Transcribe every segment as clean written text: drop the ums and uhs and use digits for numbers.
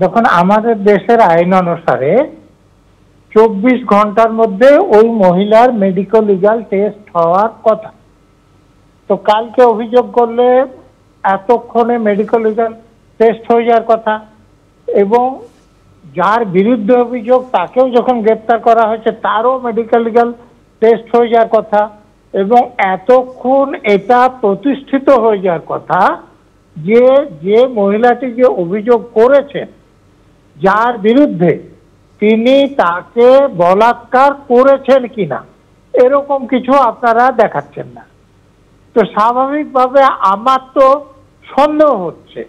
যখন আমাদের দেশের আইন অনুসারে 24 ঘন্টার মধ্যে ওই মহিলার মেডিকেল লিগাল টেস্ট হওয়ার কথা, তো কালকে অভিযোগ করলে এতক্ষণে মেডিকেল লিগাল টেস্ট হয়ে যাওয়ার কথা, এবং যার বিরুদ্ধে অভিযোগ তাকেও যখন গ্রেপ্তার করা হয়েছে তারও মেডিকেল লিগাল টেস্ট হয়ে যাওয়ার কথা, এবং এতক্ষণ এটা প্রতিষ্ঠিত হয়ে যাওয়ার কথা যে যে মহিলাটি যে অভিযোগ করেছেন যার বিরুদ্ধে তিনি তাকে বলাৎকার করেছেন কিনা এরকম কিছু আপনারা দেখাচ্ছেন না। তো স্বাভাবিকভাবে আমার তো সন্দেহ হচ্ছে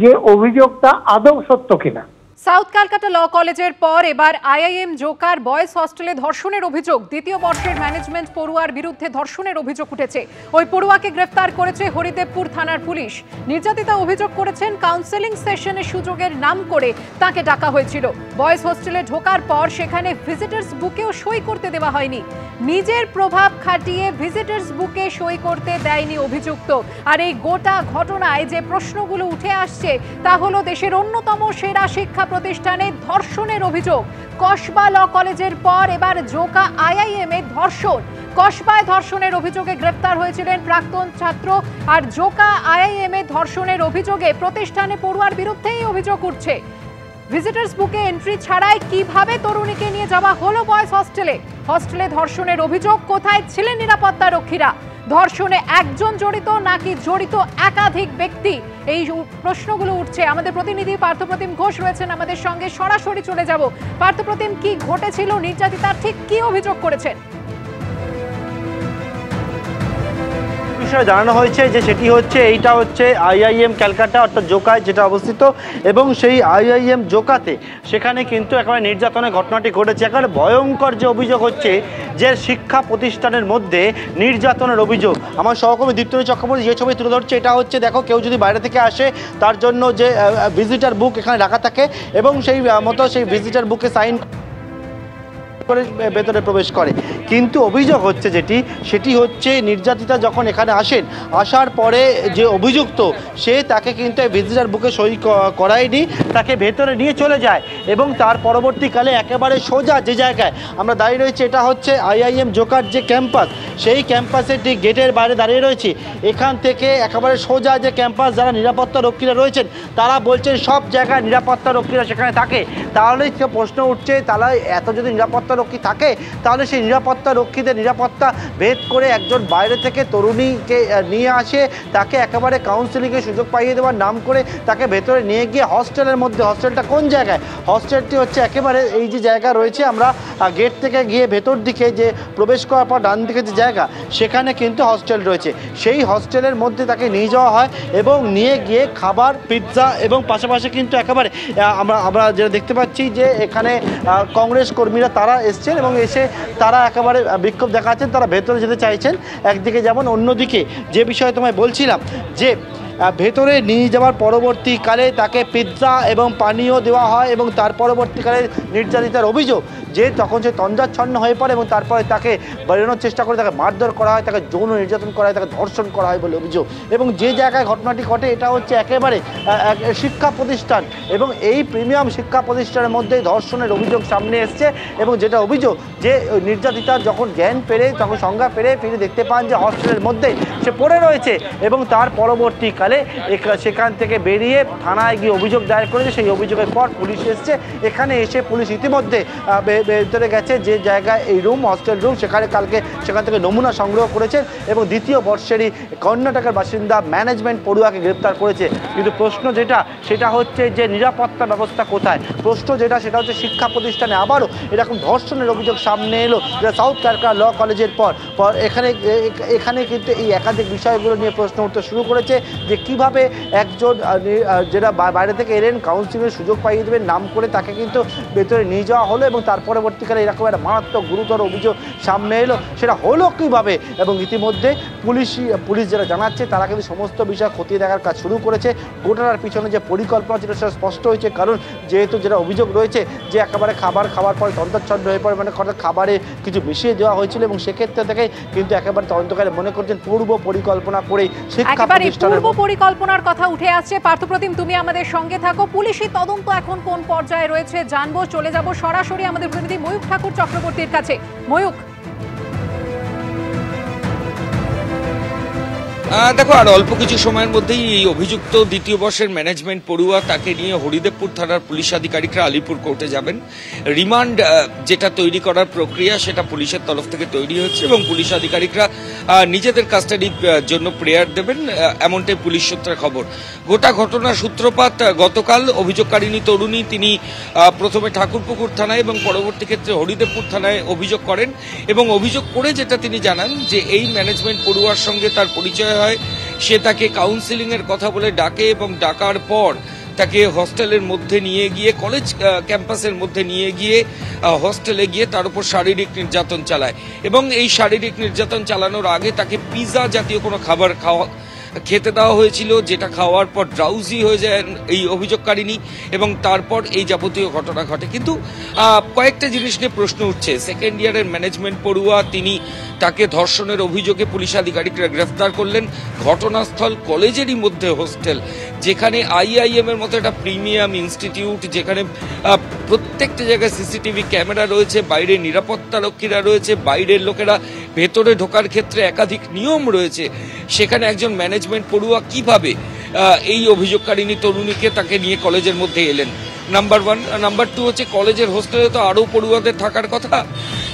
যে অভিযোগটা আদৌ সত্য কিনা। সাউথ ক্যালকাটা ল কলেজের পর এবার আইআইএম জোকার বয়েজ হস্টেলে ধর্ষণের অভিযোগ। দ্বিতীয় বর্ষের ম্যানেজমেন্ট পড়ুয়ার বিরুদ্ধে ধর্ষণের অভিযোগ উঠেছে। ওই পড়ুয়াকে গ্রেফতার করেছে হরিদেবপুর থানার পুলিশ। নির্যাতিতা অভিযোগ করেছেন কাউন্সেলিং সেশনের সুযোগের নাম করে তাকে ডাকা হয়েছিল। বয়েজ হস্টেলে ঢোকার পর সেখানে ভিজিটার্স বুকেও সই করতে দেওয়া হয়নি। নিজের প্রভাব খাটিয়ে ভিজিটার্স বুকে সই করতে দেয়নি অভিযুক্ত। আর এই গোটা ঘটনায় যে প্রশ্নগুলো উঠে আসছে তা হলো দেশের অন্যতম সেরা শিক্ষা প্রতিষ্ঠানে ধর্ষণের অভিযোগ। কসবা ল কলেজের পর এবার জোকা আইআইএম এ ধর্ষণ। কসবায় ধর্ষণের অভিযোগে গ্রেফতার হয়েছিলেন প্রাক্তন ছাত্র, আর জোকা আইআইএম এ ধর্ষণের অভিযোগে প্রতিষ্ঠানে পড়ুয়ার বিরুদ্ধেই অভিযোগ উঠছে। ভিজিটার্স বুকে এন্ট্রি ছাড়াই কিভাবে তরুণীকে নিয়ে যাওয়া হলো বয়েজ হস্টেলে? হস্টেলে ধর্ষণের অভিযোগ, কোথায় ছিলেন নিরাপত্তা রক্ষীরা? ধর্ষণে একজন জড়িত নাকি জড়িত একাধিক ব্যক্তি? এই প্রশ্নগুলো উঠছে। আমাদের প্রতিনিধি পার্থপ্রতিম ঘোষ রয়েছেন আমাদের সঙ্গে, সরাসরি চলে যাব। পার্থপ্রতিম, কি ঘটেছিল? নির্যাতিতা ঠিক কি অভিযোগ করেছেন? বিষয়ে জানানো হয়েছে যে সেটি হচ্ছে এইটা হচ্ছে আইআইএম ক্যালকাটা অর্থাৎ জোকায় যেটা অবস্থিত, এবং সেই আইআইএম জোকাতে সেখানে কিন্তু একেবারে নির্যাতনের ঘটনাটি ঘটেছে। একেবারে ভয়ঙ্কর যে অভিযোগ হচ্ছে যে শিক্ষা প্রতিষ্ঠানের মধ্যে নির্যাতনের অভিযোগ। আমার সহকর্মী দীপ্তনী চক্রবর্তী যে ছবি তুলে ধরছে এটা হচ্ছে, দেখো, কেউ যদি বাইরে থেকে আসে তার জন্য যে ভিজিটার বুক এখানে রাখা থাকে এবং সেই মতো সেই ভিজিটার বুকে সাইন করে ভেতরে প্রবেশ করে। কিন্তু অভিযোগ হচ্ছে সেটি হচ্ছে নির্যাতিতা যখন এখানে আসেন, আসার পরে যে অভিযুক্ত সে তাকে কিন্তু ভিজিটার বুকে সই করায়নি, তাকে ভেতরে নিয়ে চলে যায় এবং তার পরবর্তীকালে একেবারে সোজা যে জায়গায় আমরা দাঁড়িয়ে রয়েছি, এটা হচ্ছে আইআইএম জোকার যে ক্যাম্পাস, সেই ক্যাম্পাসের ঠিক গেটের বাইরে দাঁড়িয়ে রয়েছি। এখান থেকে একেবারে সোজা যে ক্যাম্পাস, যারা নিরাপত্তা রক্ষীরা রয়েছেন তারা বলছেন সব জায়গায় নিরাপত্তা রক্ষীরা সেখানে থাকে। তাহলে প্রশ্ন উঠছে, তাহলে এত যদি নিরাপত্তা রক্ষী থাকে তাহলে সেই নিরাপত্তা রক্ষীদের নিরাপত্তা ভেদ করে একজন বাইরে থেকে তরুণীকে নিয়ে আসে, তাকে একেবারে কাউন্সেলিংয়ের সুযোগ পাইয়ে দেওয়ার নাম করে তাকে ভেতরে নিয়ে গিয়ে হস্টেলের মধ্যে, হস্টেলটা কোন জায়গায়? হস্টেলটি হচ্ছে একেবারে এই যে জায়গা রয়েছে, আমরা গেট থেকে গিয়ে ভেতর দিকে যে প্রবেশ করার পর ডান দিকে যে জায়গা, সেখানে কিন্তু হস্টেল রয়েছে। সেই হস্টেলের মধ্যে তাকে নিয়ে যাওয়া হয় এবং নিয়ে গিয়ে খাবার, পিৎজা এবং পাশাপাশি কিন্তু একেবারে আমরা যেটা দেখতে পাচ্ছি যে এখানে কংগ্রেস কর্মীরা তারা এসছেন এবং এসে তারা একেবারে বিক্ষোভ দেখাচ্ছেন, তারা ভেতরে যেতে চাইছেন একদিকে। যেমন অন্যদিকে যে বিষয়ে তোমায় বলছিলাম যে ভেতরে নিয়ে যাওয়ার পরবর্তীকালে তাকে পিৎজা এবং পানীয় দেওয়া হয় এবং তার পরবর্তীকালে নির্যাতিতার অভিযোগ যে তখন সে তঞ্জাচ্ছন্ন হয়ে পড়ে এবং তারপরে তাকে বেরোনোর চেষ্টা করে তাকে মারধর করা হয়, তাকে যৌন নির্যাতন করা হয়, তাকে ধর্ষণ করা হয় বলে অভিযোগ। এবং যে জায়গায় ঘটনাটি ঘটে এটা হচ্ছে একেবারে শিক্ষা প্রতিষ্ঠান, এবং এই প্রিমিয়াম শিক্ষা প্রতিষ্ঠানের মধ্যেই ধর্ষণের অভিযোগ সামনে এসছে। এবং যেটা অভিযোগ যে নির্যাতিতা যখন জ্ঞান পেরে, তখন সংজ্ঞা পেরে ফিরে দেখতে পান যে হস্টেলের মধ্যে সে পড়ে রয়েছে এবং তার পরবর্তীকালে সেখান থেকে বেরিয়ে থানায় গিয়ে অভিযোগ দায়ের করেছে। সেই অভিযোগের পর পুলিশ এসছে, এখানে এসে পুলিশ ইতিমধ্যে ভেতরে গেছে যে জায়গায় এই রুম, হস্টেল রুম, সেখান থেকে নমুনা সংগ্রহ করেছেন এবং দ্বিতীয় বর্ষেরই কর্ণাটকের বাসিন্দা ম্যানেজমেন্ট পড়ুয়াকে গ্রেপ্তার করেছে। কিন্তু প্রশ্ন সেটা হচ্ছে যে নিরাপত্তা ব্যবস্থা কোথায়? প্রশ্ন সেটা হচ্ছে শিক্ষা প্রতিষ্ঠানে আবারও এরকম ধর্ষণের অভিযোগ সামনে এলো সাউথ ক্যালকাটা ল কলেজের পর এখানে কিন্তু এই একাধিক বিষয়গুলো নিয়ে প্রশ্ন উঠতে শুরু করেছে যে কিভাবে একজন যেটা বাইরে থেকে এলেন, কাউন্সিলিংয়ের সুযোগ পাইয়ে দেবেন নাম করে তাকে কিন্তু ভেতরে নিয়ে যাওয়া হলো এবং তারপর পরবর্তীকালে এরকম একটা মারাত্মক গুরুতর অভিযোগ সামনে এলো, সেটা হলো কীভাবে? এবং ইতিমধ্যে পুলিশ যারা জানাচ্ছে তারা কিন্তু সমস্ত বিষয় খতিয়ে দেখার কাজ শুরু করেছে। ঘটনার পিছনে যে পরিকল্পনা ছিল সেটা স্পষ্ট হয়েছে, কারণ যেহেতু যেটা অভিযোগ রয়েছে যে একেবারে খাবার খাওয়ার পরে তন্ত্রচ্ছন্ন হয়ে পড়ে, মানে খাবারে কিছু মিশিয়ে দেওয়া হয়েছিল, এবং সেক্ষেত্রে থেকে কিন্তু একেবারে তদন্তকারী মনে করছেন পূর্ব পরিকল্পনা করে শিক্ষা প্রতিষ্ঠানের পূর্ব পরিকল্পনার কথা উঠে আসছে। পার্থপ্রতিম, তুমি আমাদের সঙ্গে থাকো। পুলিশি তদন্ত এখন কোন পর্যায়ে রয়েছে জানবো। চলে যাব সরাসরি আমাদের প্রতিনিধি ময়ূক ঠাকুর চক্রবর্তীর কাছে। ময়ূক, দেখো, আর অল্প কিছু সময়ের মধ্যেই এই অভিযুক্ত দ্বিতীয় বর্ষের ম্যানেজমেন্ট পড়ুয়া তাকে নিয়ে হরিদেবপুর থানার পুলিশ আধিকারিকরা আলিপুর কোর্টে যাবেন। রিমান্ড যেটা তৈরি করার প্রক্রিয়া সেটা পুলিশের তরফ থেকে তৈরি হচ্ছে এবং পুলিশ আধিকারিকরা নিজেদের কাস্টাডির জন্য প্রেয়ার দেবেন, এমনটাই পুলিশ সূত্রে খবর। গোটা ঘটনার সূত্রপাত গতকাল অভিযোগকারিণী তরুণী তিনি প্রথমে ঠাকুরপুকুর থানায় এবং পরবর্তী ক্ষেত্রে হরিদেবপুর থানায় অভিযোগ করেন এবং অভিযোগ করে যেটা তিনি জানান যে এই ম্যানেজমেন্ট পড়ুয়ার সঙ্গে তার পরিচয় হয়, সে তাকে কাউন্সিলিং এর কথা বলে ডাকে এবং ডাকার পর তাকে হস্টেলের মধ্যে নিয়ে গিয়ে কলেজ ক্যাম্পাসের মধ্যে নিয়ে গিয়ে হস্টেলে গিয়ে তার উপর শারীরিক নির্যাতন চালায় এবং এই শারীরিক নির্যাতন চালানোর আগে তাকে পিৎজা জাতীয় কোনো খাবার খেতে দেওয়া হয়েছিল, যেটা খাওয়ার পর ড্রাউজি হয়ে যায় এই অভিযোগকারিণী এবং তারপর এই যাবতীয় ঘটনা ঘটে। কিন্তু কয়েকটা জিনিস নিয়ে প্রশ্ন উঠছে। সেকেন্ড ইয়ারের ম্যানেজমেন্ট পড়ুয়া তিনি, তাকে ধর্ষণের অভিযোগে পুলিশ আধিকারিকরা গ্রেফতার করলেন। ঘটনাস্থল কলেজেরই মধ্যে হোস্টেল, যেখানে আইআইএম এর মতো একটা প্রিমিয়াম ইনস্টিটিউট, যেখানে প্রত্যেকটা জায়গায় সিসিটিভি ক্যামেরা রয়েছে, বাইরে নিরাপত্তা রক্ষীরা রয়েছে, বাইরের লোকেরা ভেতরে ঢোকার ক্ষেত্রে একাধিক নিয়ম রয়েছে। সেখানে একজন ম্যানেজমেন্ট পড়ুয়া কিভাবে এই অভিযোগকারিণী তরুণীকে তাকে নিয়ে কলেজের মধ্যে এলেন? Number one. নাম্বার টু হচ্ছে কলেজের হোস্টেলে তো আরও পড়ুয়াদের থাকার কথা,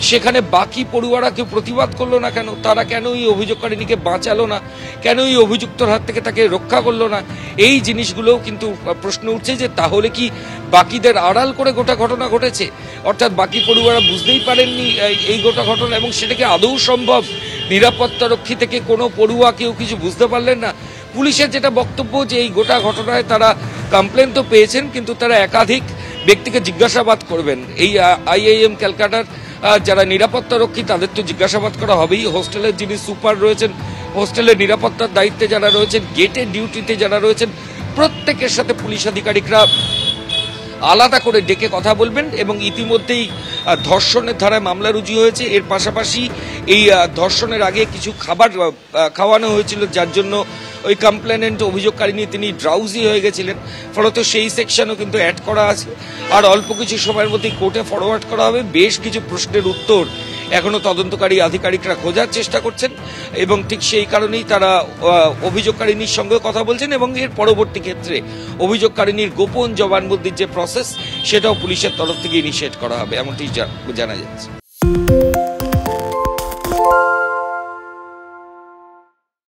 সেখানে বাকি পড়ুয়ারা কেউ প্রতিবাদ করলো না কেন? তারা কেন এই অভিযোগকারিণীকে বাঁচালো না? কেন এই অভিযুক্তর হাত থেকে তাকে রক্ষা করলো না? এই জিনিসগুলোও কিন্তু প্রশ্ন উঠছে যে তাহলে কি বাকিদের আড়াল করে গোটা ঘটনা ঘটেছে, অর্থাৎ বাকি পড়ুয়ারা বুঝতেই পারেননি এই গোটা ঘটনা, এবং সেটাকে আদৌ সম্ভব? নিরাপত্তা রক্ষী থেকে কোনো পড়ুয়া কেউ কিছু বুঝতে পারলেন না? পুলিশের যেটা বক্তব্য যে এই গোটা ঘটনায় তারা কমপ্লেন তো পেয়েছেন, কিন্তু তারা একাধিক ব্যক্তিকে জিজ্ঞাসাবাদ করবেন। এই আইআইএম ক্যালকাটার যারা নিরাপত্তা রক্ষী তাদের তো জিজ্ঞাসাবাদ করা হবেই, হোস্টেলের যিনি সুপার রয়েছেন, হোস্টেলের নিরাপত্তার দায়িত্বে যারা রয়েছেন, গেটের ডিউটিতে যারা রয়েছেন, প্রত্যেকের সাথে পুলিশ আধিকারিকরা আলাদা করে ডেকে কথা বলবেন। এবং ইতিমধ্যেই ধর্ষণের ধারায় মামলা রুজু হয়েছে। এর পাশাপাশি এই ধর্ষণের আগে কিছু খাবার খাওয়ানো হয়েছিল, যার জন্য ওই কমপ্লেনেন্ট অভিযোগকারিণী তিনি ড্রাউজি হয়ে গেছিলেন, ফলত সেই সেকশনও কিন্তু অ্যাড করা আছে। আর অল্প কিছু সময়ের মধ্যেই কোর্টে ফরওয়ার্ড করা হবে। বেশ কিছু প্রশ্নের উত্তর এখনো তদন্তকারী আধিকারিকরা খোঁজার চেষ্টা করছেন এবং ঠিক সেই কারণেই তারা অভিযোগকারিণীর সঙ্গে কথা বলছেন এবং এর পরবর্তী ক্ষেত্রে অভিযোগকারিণীর গোপন জবানবন্দির যে প্রসেস সেটাও পুলিশের তরফ থেকে ইনিশিয়েট করা হবে, এমনটি জানা যাচ্ছে।